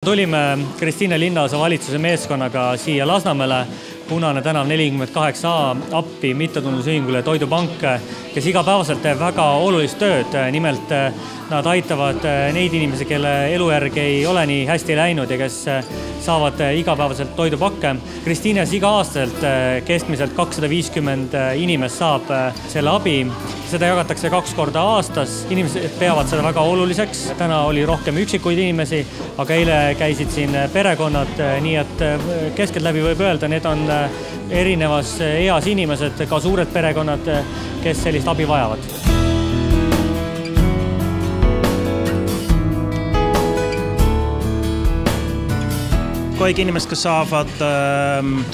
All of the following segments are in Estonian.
Tulime Kristiine linnaosa valitsuse meeskonnaga siia Lasnamäele, Punane tänav 48A appi mittetulundusühingule Toidupank, kes igapäevaselt teeb väga olulist tööd. Nimelt nad aitavad neid inimesi, kelle elujärg ei ole nii hästi läinud ja kes saavad igapäevaselt toidupakke. Kristiines iga-aastaselt keskmiselt 250 inimest saab selle abi. Seda jagatakse 2 korda aastas. Inimesed peavad seda väga oluliseks. Täna oli rohkem üksikuid inimesi, aga eile käisid siin perekonnad, nii et keskeltläbi võib öelda, need on erinevas eas inimesed, ka suured perekonnad, kes sellist abi vajavad. Kõik inimesed, kes saavad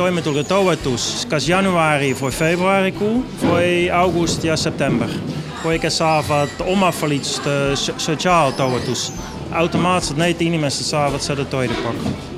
toimetulekutoetus kas januari või veebruarikuu või august ja september. Kõik, kes saavad omavalitsuste sotsiaaltoetus, automaatselt need inimesed saavad seda toidupakku.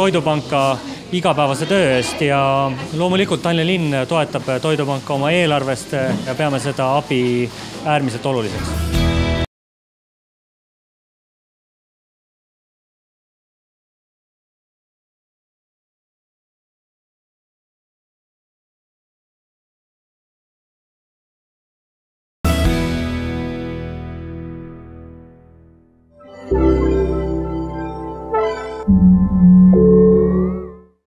Toidupanka igapäevase töö eest ja loomulikult Tallinna linn toetab Toidupanka oma eelarvest ja peame seda abi äärmiselt oluliseks.